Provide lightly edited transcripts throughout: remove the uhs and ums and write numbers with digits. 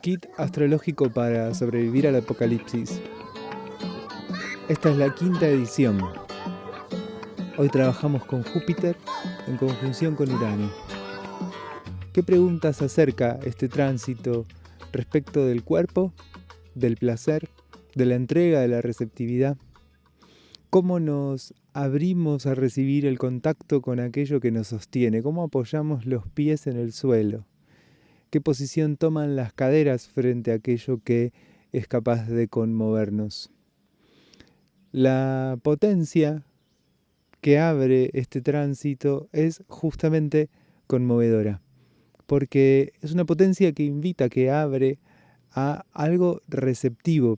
Kit astrológico para sobrevivir al apocalipsis. Esta es la quinta edición. Hoy trabajamos con Júpiter en conjunción con Urano. ¿Qué preguntas acerca este tránsito respecto del cuerpo, del placer, de la entrega, de la receptividad? ¿Cómo nos abrimos a recibir el contacto con aquello que nos sostiene? ¿Cómo apoyamos los pies en el suelo? ¿Qué posición toman las caderas frente a aquello que es capaz de conmovernos? La potencia que abre este tránsito es justamente conmovedora, porque es una potencia que invita, que abre a algo receptivo.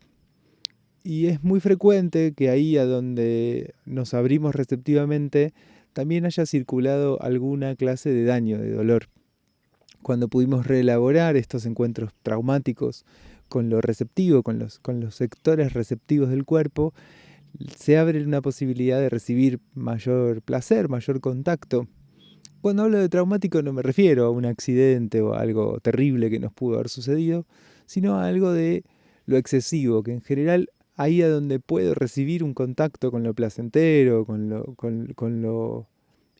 Y es muy frecuente que ahí a donde nos abrimos receptivamente también haya circulado alguna clase de daño, de dolor. Cuando pudimos reelaborar estos encuentros traumáticos con lo receptivo, con los sectores receptivos del cuerpo, se abre una posibilidad de recibir mayor placer, mayor contacto. Cuando hablo de traumático no me refiero a un accidente o a algo terrible que nos pudo haber sucedido, sino a algo de lo excesivo, que en general ahí a donde puedo recibir un contacto con lo placentero, con lo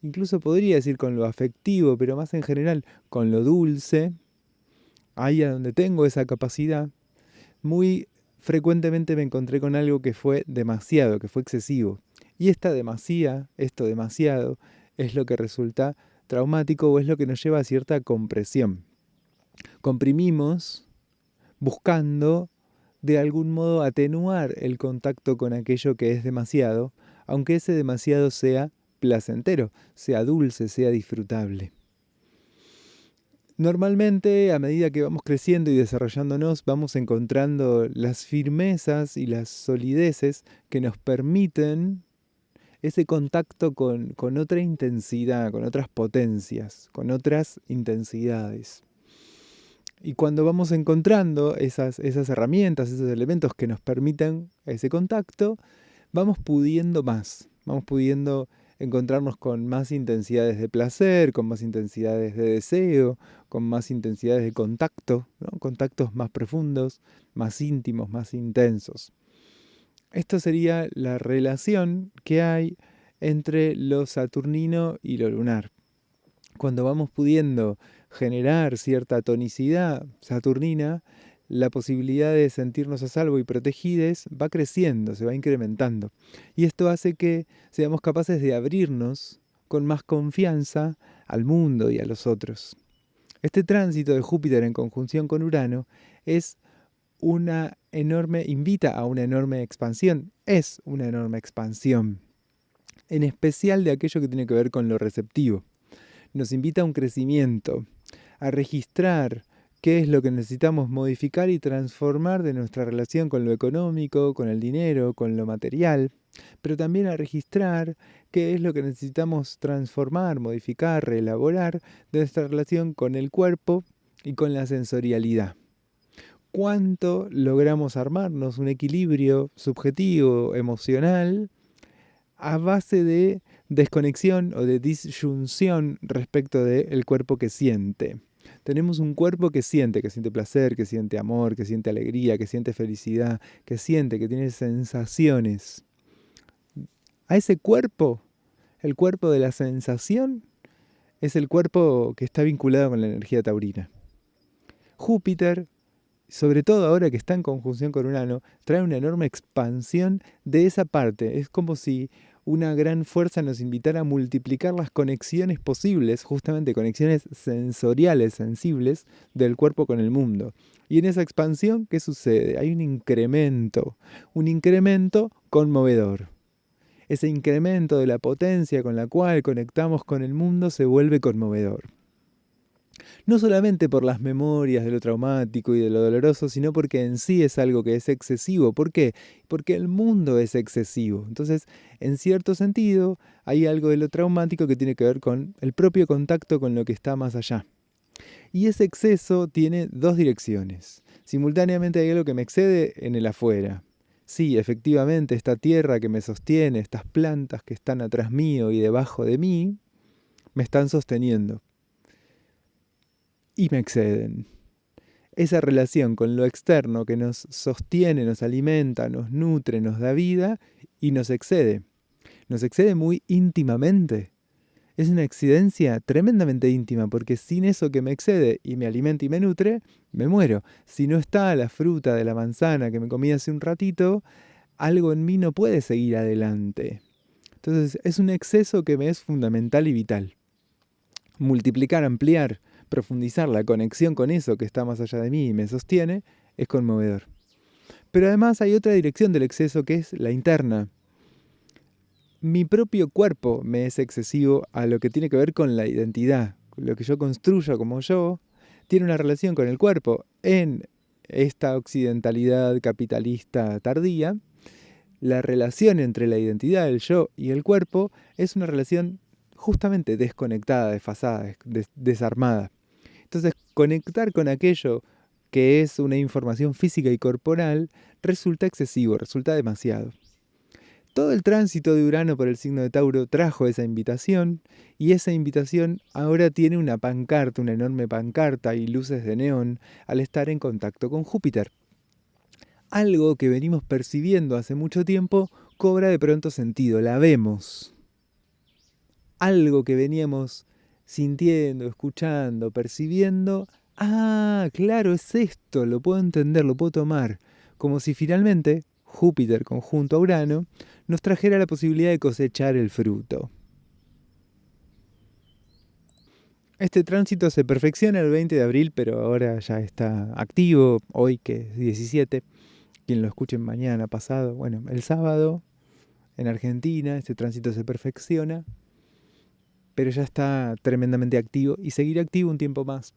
incluso podría decir con lo afectivo, pero más en general con lo dulce, ahí a donde tengo esa capacidad, muy frecuentemente me encontré con algo que fue demasiado, que fue excesivo. Y esta demasía, esto demasiado, es lo que resulta traumático o es lo que nos lleva a cierta compresión. Comprimimos buscando de algún modo atenuar el contacto con aquello que es demasiado, aunque ese demasiado sea placentero, sea dulce, sea disfrutable. Normalmente, a medida que vamos creciendo y desarrollándonos, vamos encontrando las firmezas y las solideces que nos permiten ese contacto con otra intensidad, con otras potencias, con otras intensidades. Y cuando vamos encontrando esas herramientas, esos elementos que nos permitan ese contacto, vamos pudiendo más, vamos pudiendo encontrarnos con más intensidades de placer, con más intensidades de deseo, con más intensidades de contacto, ¿no? Contactos más profundos, más íntimos, más intensos. Esto sería la relación que hay entre lo saturnino y lo lunar. Cuando vamos pudiendo generar cierta tonicidad saturnina, la posibilidad de sentirnos a salvo y protegidos va creciendo, se va incrementando. Y esto hace que seamos capaces de abrirnos con más confianza al mundo y a los otros. Este tránsito de Júpiter en conjunción con Urano es invita a una enorme expansión, es una enorme expansión, en especial de aquello que tiene que ver con lo receptivo. Nos invita a un crecimiento, a registrar qué es lo que necesitamos modificar y transformar de nuestra relación con lo económico, con el dinero, con lo material, pero también a registrar qué es lo que necesitamos transformar, modificar, reelaborar de nuestra relación con el cuerpo y con la sensorialidad. ¿Cuánto logramos armarnos un equilibrio subjetivo, emocional, a base de desconexión o de disyunción respecto del cuerpo que siente? Tenemos un cuerpo que siente placer, que siente amor, que siente alegría, que siente felicidad, que tiene sensaciones. A ese cuerpo, el cuerpo de la sensación, es el cuerpo que está vinculado con la energía taurina. Júpiter, sobre todo ahora que está en conjunción con Urano, trae una enorme expansión de esa parte. Es como si una gran fuerza nos invitara a multiplicar las conexiones posibles, justamente conexiones sensoriales, sensibles, del cuerpo con el mundo. Y en esa expansión, ¿qué sucede? Hay un incremento conmovedor. Ese incremento de la potencia con la cual conectamos con el mundo se vuelve conmovedor. No solamente por las memorias de lo traumático y de lo doloroso, sino porque en sí es algo que es excesivo. ¿Por qué? Porque el mundo es excesivo. Entonces, en cierto sentido, hay algo de lo traumático que tiene que ver con el propio contacto con lo que está más allá. Y ese exceso tiene dos direcciones. Simultáneamente hay algo que me excede en el afuera. Sí, efectivamente, esta tierra que me sostiene, estas plantas que están atrás mío y debajo de mí, me están sosteniendo. Y me exceden. esa relación con lo externo que nos sostiene, nos alimenta, nos nutre, nos da vida y nos excede. Nos excede muy íntimamente. Es una excedencia tremendamente íntima, porque sin eso que me excede y me alimenta y me nutre, me muero. Si no está la fruta de la manzana que me comí hace un ratito, algo en mí no puede seguir adelante. Entonces es un exceso que me es fundamental y vital. Multiplicar, ampliar, profundizar la conexión con eso que está más allá de mí y me sostiene, es conmovedor. Pero además hay otra dirección del exceso que es la interna. Mi propio cuerpo me es excesivo a lo que tiene que ver con la identidad. Lo que yo construyo como yo tiene una relación con el cuerpo. En esta occidentalidad capitalista tardía, la relación entre la identidad, el yo y el cuerpo es una relación justamente desconectada, desfasada, desarmada. Entonces, conectar con aquello que es una información física y corporal resulta excesivo, resulta demasiado. Todo el tránsito de Urano por el signo de Tauro trajo esa invitación, y esa invitación ahora tiene una pancarta, una enorme pancarta y luces de neón al estar en contacto con Júpiter. Algo que venimos percibiendo hace mucho tiempo cobra de pronto sentido, la vemos. Algo que veníamos sintiendo, escuchando, percibiendo, claro, es esto, lo puedo entender, lo puedo tomar, como si finalmente Júpiter conjunto a Urano nos trajera la posibilidad de cosechar el fruto. Este tránsito se perfecciona el 20 de abril, pero ahora ya está activo, hoy que es 17, quien lo escuche mañana, pasado, bueno, el sábado en Argentina, este tránsito se perfecciona, pero ya está tremendamente activo y seguirá activo un tiempo más.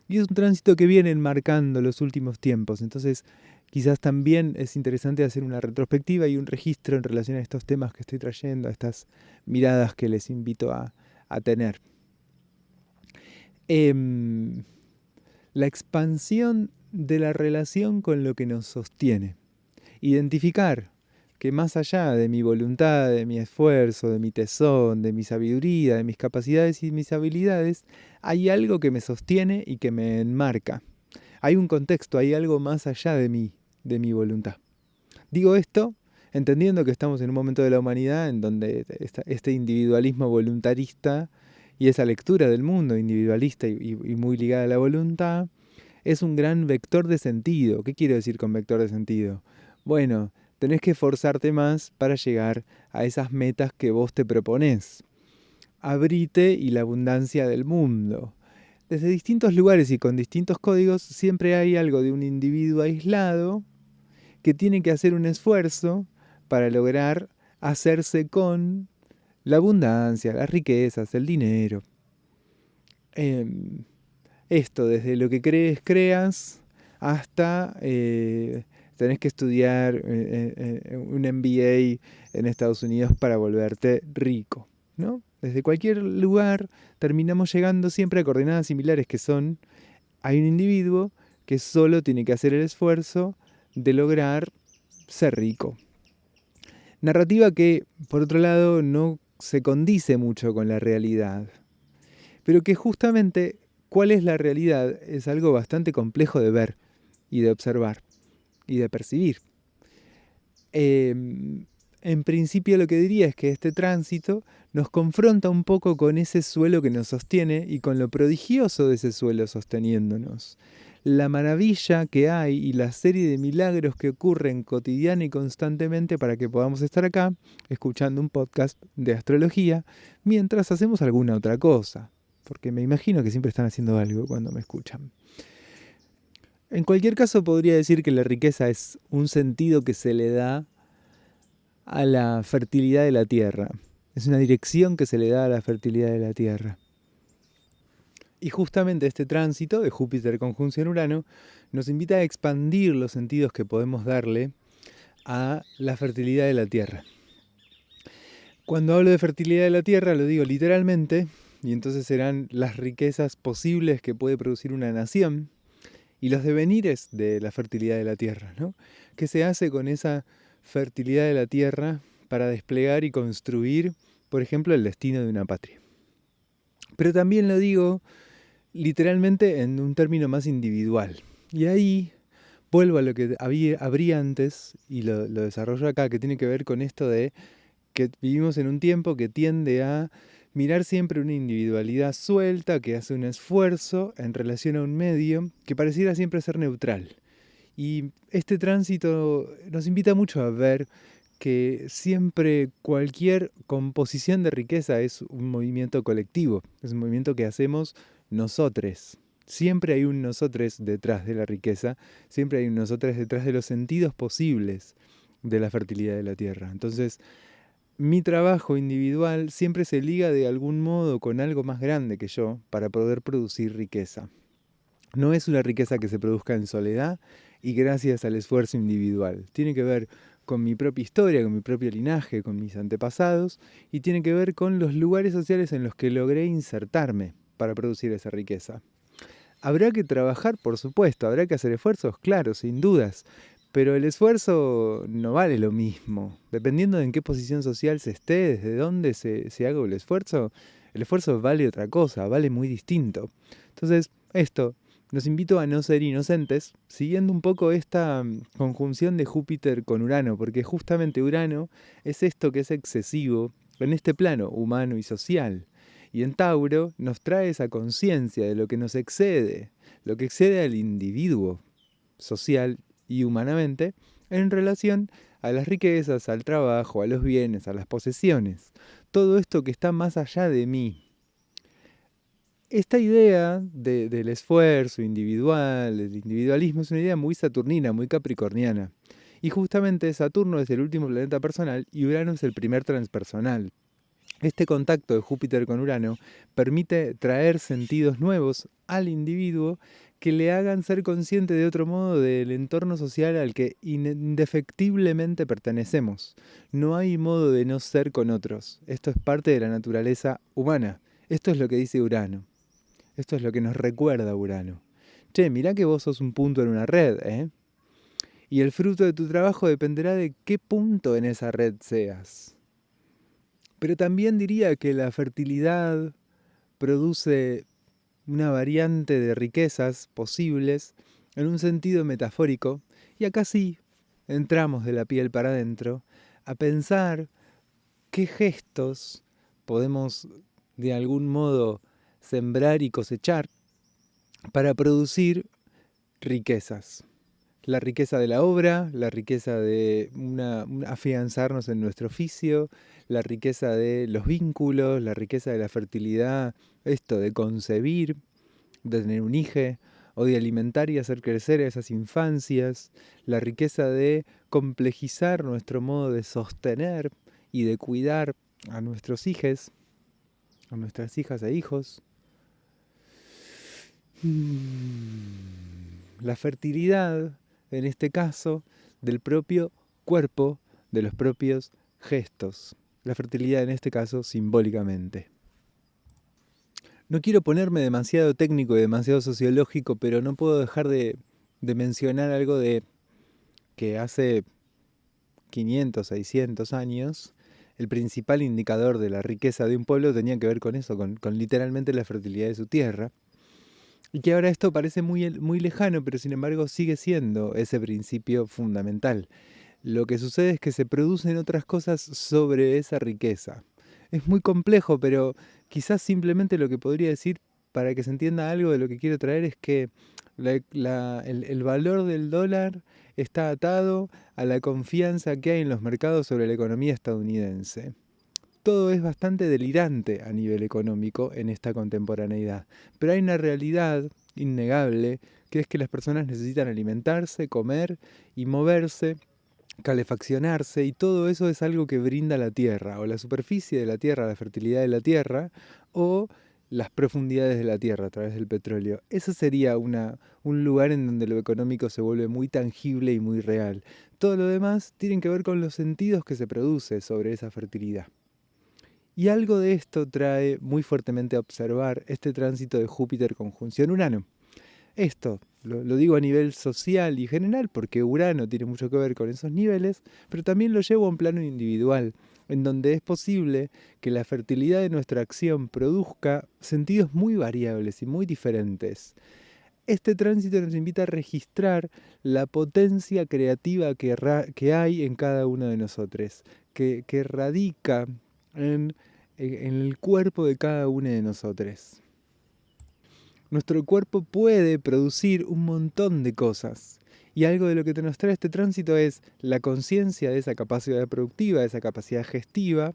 Y es un tránsito que viene enmarcando los últimos tiempos, entonces quizás también es interesante hacer una retrospectiva y un registro en relación a estos temas que estoy trayendo, a estas miradas que les invito a tener. La expansión de la relación con lo que nos sostiene. Identificar que más allá de mi voluntad, de mi esfuerzo, de mi tesón, de mi sabiduría, de mis capacidades y mis habilidades, hay algo que me sostiene y que me enmarca. Hay un contexto, hay algo más allá de mí, de mi voluntad. Digo esto entendiendo que estamos en un momento de la humanidad en donde este individualismo voluntarista y esa lectura del mundo individualista y muy ligada a la voluntad es un gran vector de sentido. ¿Qué quiero decir con vector de sentido? Bueno, tenés que esforzarte más para llegar a esas metas que vos te proponés. Abrite y la abundancia del mundo. Desde distintos lugares y con distintos códigos siempre hay algo de un individuo aislado que tiene que hacer un esfuerzo para lograr hacerse con la abundancia, las riquezas, el dinero. Esto, desde lo que creas, hasta tenés que estudiar un MBA en Estados Unidos para volverte rico, ¿no? Desde cualquier lugar terminamos llegando siempre a coordenadas similares que son, hay un individuo que solo tiene que hacer el esfuerzo de lograr ser rico. Narrativa que, por otro lado, no se condice mucho con la realidad, pero que justamente cuál es la realidad es algo bastante complejo de ver y de observar y de percibir. En principio lo que diría es que este tránsito nos confronta un poco con ese suelo que nos sostiene y con lo prodigioso de ese suelo sosteniéndonos. La maravilla que hay y la serie de milagros que ocurren cotidiana y constantemente para que podamos estar acá escuchando un podcast de astrología mientras hacemos alguna otra cosa. Porque me imagino que siempre están haciendo algo cuando me escuchan. En cualquier caso podría decir que la riqueza es un sentido que se le da a la fertilidad de la tierra. Es una dirección que se le da a la fertilidad de la tierra. Y justamente este tránsito de Júpiter conjunción Urano nos invita a expandir los sentidos que podemos darle a la fertilidad de la tierra. Cuando hablo de fertilidad de la tierra lo digo literalmente, y entonces serán las riquezas posibles que puede producir una nación y los devenires de la fertilidad de la tierra, ¿no? ¿Qué se hace con esa fertilidad de la tierra para desplegar y construir, por ejemplo, el destino de una patria? Pero también lo digo literalmente en un término más individual. Y ahí vuelvo a lo que habría antes y lo desarrollo acá, que tiene que ver con esto de que vivimos en un tiempo que tiende a mirar siempre una individualidad suelta, que hace un esfuerzo en relación a un medio que pareciera siempre ser neutral. Y este tránsito nos invita mucho a ver que siempre cualquier composición de riqueza es un movimiento colectivo, es un movimiento que hacemos nosotros. Siempre hay un nosotros detrás de la riqueza, siempre hay un nosotros detrás de los sentidos posibles de la fertilidad de la tierra. Entonces, mi trabajo individual siempre se liga de algún modo con algo más grande que yo para poder producir riqueza. No es una riqueza que se produzca en soledad y gracias al esfuerzo individual. Tiene que ver con mi propia historia, con mi propio linaje, con mis antepasados y tiene que ver con los lugares sociales en los que logré insertarme para producir esa riqueza. Habrá que trabajar, por supuesto, habrá que hacer esfuerzos, claro, sin dudas, pero el esfuerzo no vale lo mismo. Dependiendo de en qué posición social se esté, desde dónde se haga el esfuerzo vale otra cosa, vale muy distinto. Entonces, esto, los invito a no ser inocentes, siguiendo un poco esta conjunción de Júpiter con Urano, porque justamente Urano es esto que es excesivo en este plano humano y social. Y en Tauro nos trae esa conciencia de lo que nos excede, lo que excede al individuo, social y humanamente, en relación a las riquezas, al trabajo, a los bienes, a las posesiones. Todo esto que está más allá de mí. Esta idea del esfuerzo individual, del individualismo, es una idea muy saturnina, muy capricorniana. Y justamente Saturno es el último planeta personal y Urano es el primer transpersonal. Este contacto de Júpiter con Urano permite traer sentidos nuevos al individuo que le hagan ser consciente de otro modo del entorno social al que indefectiblemente pertenecemos. No hay modo de no ser con otros. Esto es parte de la naturaleza humana. Esto es lo que dice Urano. Esto es lo que nos recuerda Urano. Che, mirá que vos sos un punto en una red, ¿eh? Y el fruto de tu trabajo dependerá de qué punto en esa red seas. Pero también diría que la fertilidad produce una variante de riquezas posibles en un sentido metafórico, y acá sí entramos de la piel para adentro a pensar qué gestos podemos de algún modo sembrar y cosechar para producir riquezas. La riqueza de la obra, la riqueza de afianzarnos en nuestro oficio, la riqueza de los vínculos, la riqueza de la fertilidad, esto de concebir, de tener un hijo, o de alimentar y hacer crecer a esas infancias, la riqueza de complejizar nuestro modo de sostener y de cuidar a nuestros hijos, a nuestras hijas e hijos. La fertilidad, en este caso, del propio cuerpo, de los propios gestos. La fertilidad, en este caso, simbólicamente. No quiero ponerme demasiado técnico y demasiado sociológico, pero no puedo dejar de mencionar algo de que hace 500, 600 años, el principal indicador de la riqueza de un pueblo tenía que ver con eso, con literalmente la fertilidad de su tierra. Y que ahora esto parece muy lejano, pero sin embargo sigue siendo ese principio fundamental. Lo que sucede es que se producen otras cosas sobre esa riqueza. Es muy complejo, pero quizás simplemente lo que podría decir para que se entienda algo de lo que quiero traer es que el valor del dólar está atado a la confianza que hay en los mercados sobre la economía estadounidense. Todo es bastante delirante a nivel económico en esta contemporaneidad, pero hay una realidad innegable que es que las personas necesitan alimentarse, comer y moverse, calefaccionarse, y todo eso es algo que brinda la tierra, o la superficie de la tierra, la fertilidad de la tierra, o las profundidades de la tierra a través del petróleo. Ese sería un lugar en donde lo económico se vuelve muy tangible y muy real. Todo lo demás tiene que ver con los sentidos que se produce sobre esa fertilidad. Y algo de esto trae muy fuertemente a observar este tránsito de Júpiter conjunción Urano. Esto lo digo a nivel social y general porque Urano tiene mucho que ver con esos niveles, pero también lo llevo a un plano individual, en donde es posible que la fertilidad de nuestra acción produzca sentidos muy variables y muy diferentes. Este tránsito nos invita a registrar la potencia creativa que hay en cada uno de nosotros, que radica en el cuerpo de cada uno de nosotros. Nuestro cuerpo puede producir un montón de cosas. Y algo de lo que nos trae este tránsito es la conciencia de esa capacidad productiva, de esa capacidad gestiva.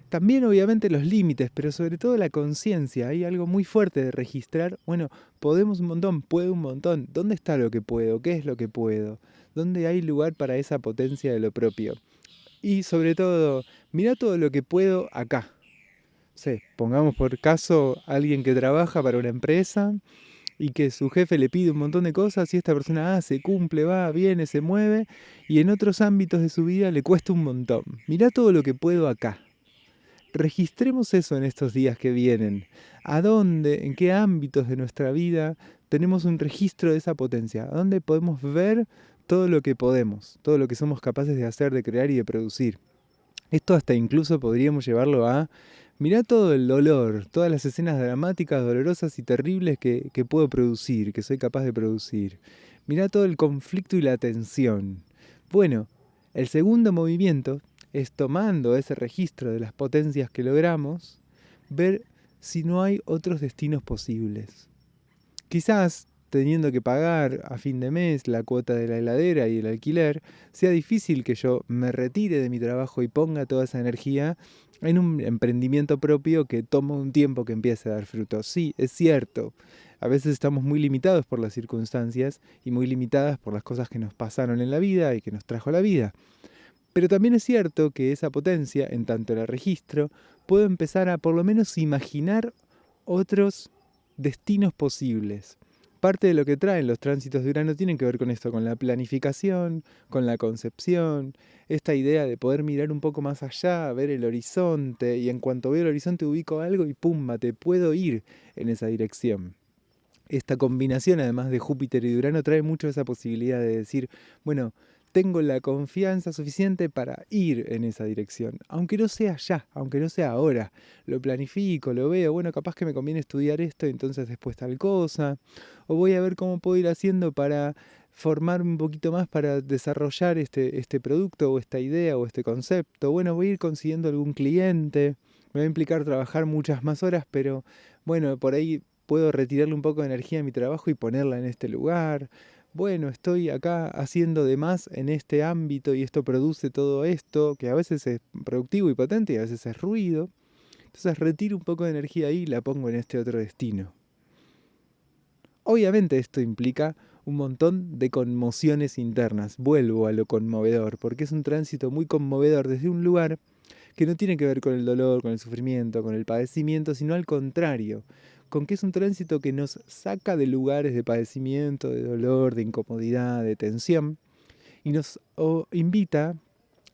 También obviamente los límites, pero sobre todo la conciencia. Hay algo muy fuerte de registrar, bueno, podemos un montón, puedo un montón. ¿Dónde está lo que puedo? ¿Qué es lo que puedo? ¿Dónde hay lugar para esa potencia de lo propio? Y sobre todo, mira todo lo que puedo acá. Sí, pongamos por caso a alguien que trabaja para una empresa y que su jefe le pide un montón de cosas y esta persona hace, cumple, va, viene, se mueve y en otros ámbitos de su vida le cuesta un montón. Mirá todo lo que puedo acá. Registremos eso en estos días que vienen. ¿A dónde, en qué ámbitos de nuestra vida tenemos un registro de esa potencia? ¿A dónde podemos ver todo lo que podemos, todo lo que somos capaces de hacer, de crear y de producir? Esto hasta incluso podríamos llevarlo a, mirá todo el dolor, todas las escenas dramáticas, dolorosas y terribles que puedo producir, que soy capaz de producir. Mirá todo el conflicto y la tensión. Bueno, el segundo movimiento es tomando ese registro de las potencias que logramos, ver si no hay otros destinos posibles. Quizás teniendo que pagar a fin de mes la cuota de la heladera y el alquiler, sea difícil que yo me retire de mi trabajo y ponga toda esa energía en un emprendimiento propio que toma un tiempo que empiece a dar frutos. Sí, es cierto. A veces estamos muy limitados por las circunstancias y muy limitadas por las cosas que nos pasaron en la vida y que nos trajo la vida. Pero también es cierto que esa potencia, en tanto la registro, puedo empezar a por lo menos imaginar otros destinos posibles. Parte de lo que traen los tránsitos de Urano tienen que ver con esto, con la planificación, con la concepción, esta idea de poder mirar un poco más allá, ver el horizonte, y en cuanto veo el horizonte ubico algo y pumba, te puedo ir en esa dirección. Esta combinación, además de Júpiter y de Urano, trae mucho esa posibilidad de decir, bueno, tengo la confianza suficiente para ir en esa dirección, aunque no sea ya, aunque no sea ahora. Lo planifico, lo veo, bueno, capaz que me conviene estudiar esto, entonces después tal cosa, o voy a ver cómo puedo ir haciendo para formarme un poquito más para desarrollar este producto o esta idea o este concepto. Bueno, voy a ir consiguiendo algún cliente, me va a implicar trabajar muchas más horas, pero bueno, por ahí puedo retirarle un poco de energía a mi trabajo y ponerla en este lugar. Bueno, estoy acá haciendo de más en este ámbito y esto produce todo esto, que a veces es productivo y potente y a veces es ruido. Entonces retiro un poco de energía ahí y la pongo en este otro destino. Obviamente esto implica un montón de conmociones internas. Vuelvo a lo conmovedor, porque es un tránsito muy conmovedor desde un lugar que no tiene que ver con el dolor, con el sufrimiento, con el padecimiento, sino al contrario, con que es un tránsito que nos saca de lugares de padecimiento, de dolor, de incomodidad, de tensión, y nos invita,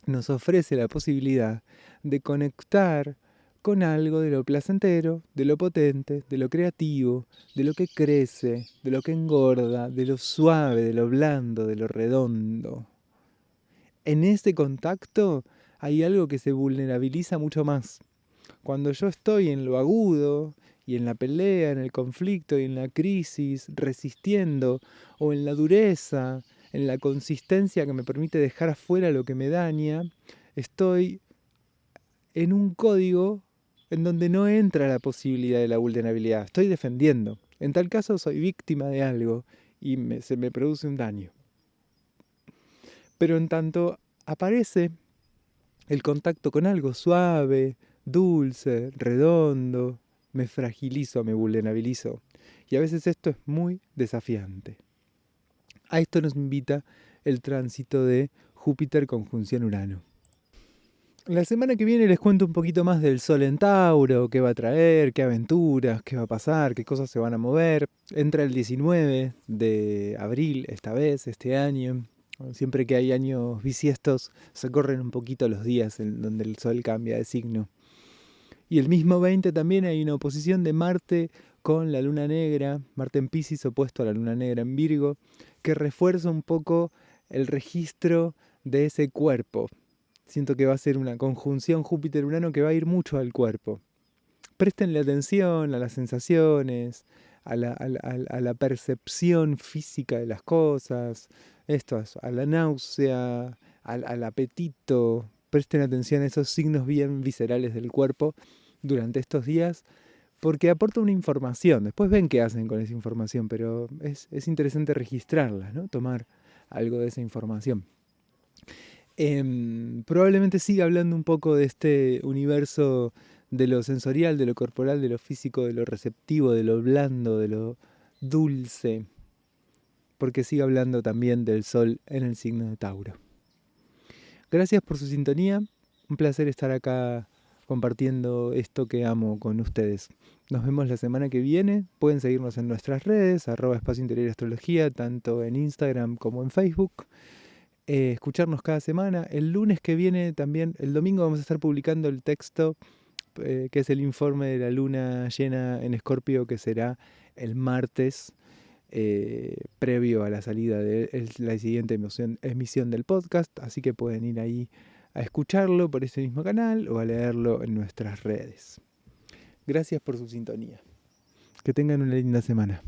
nos ofrece la posibilidad de conectar con algo de lo placentero, de lo potente, de lo creativo, de lo que crece, de lo que engorda, de lo suave, de lo blando, de lo redondo. En este contacto hay algo que se vulnerabiliza mucho más. Cuando yo estoy en lo agudo y en la pelea, en el conflicto y en la crisis, resistiendo, o en la dureza, en la consistencia que me permite dejar afuera lo que me daña, estoy en un código en donde no entra la posibilidad de la vulnerabilidad. Estoy defendiendo. En tal caso soy víctima de algo y se me produce un daño. Pero en tanto aparece el contacto con algo suave, dulce, redondo, me fragilizo, me vulnerabilizo. Y a veces esto es muy desafiante. A esto nos invita el tránsito de Júpiter conjunción Urano. La semana que viene les cuento un poquito más del Sol en Tauro, qué va a traer, qué aventuras, qué va a pasar, qué cosas se van a mover. Entra el 19 de abril esta vez, este año. Siempre que hay años bisiestos se corren un poquito los días en donde el Sol cambia de signo. Y el mismo 20 también hay una oposición de Marte con la Luna Negra, Marte en Piscis opuesto a la Luna Negra en Virgo, que refuerza un poco el registro de ese cuerpo. Siento que va a ser una conjunción Júpiter-Urano que va a ir mucho al cuerpo. Préstenle atención a las sensaciones, a la percepción física de las cosas, a la náusea, al apetito. Presten atención a esos signos bien viscerales del cuerpo durante estos días, porque aporta una información. Después ven qué hacen con esa información, pero es interesante registrarla, ¿no? Tomar algo de esa información. Probablemente siga hablando un poco de este universo de lo sensorial, de lo corporal, de lo físico, de lo receptivo, de lo blando, de lo dulce, porque sigue hablando también del sol en el signo de Tauro. Gracias por su sintonía, un placer estar acá compartiendo esto que amo con ustedes. Nos vemos la semana que viene, pueden seguirnos en nuestras redes, @Espacio Interior y Astrología, tanto en Instagram como en Facebook. Escucharnos cada semana. El lunes que viene también, el domingo vamos a estar publicando el texto, que es el informe de la luna llena en Escorpio, que será el martes, previo a la salida de la siguiente emisión del podcast, así que pueden ir ahí a escucharlo por ese mismo canal o a leerlo en nuestras redes. Gracias por su sintonía. Que tengan una linda semana.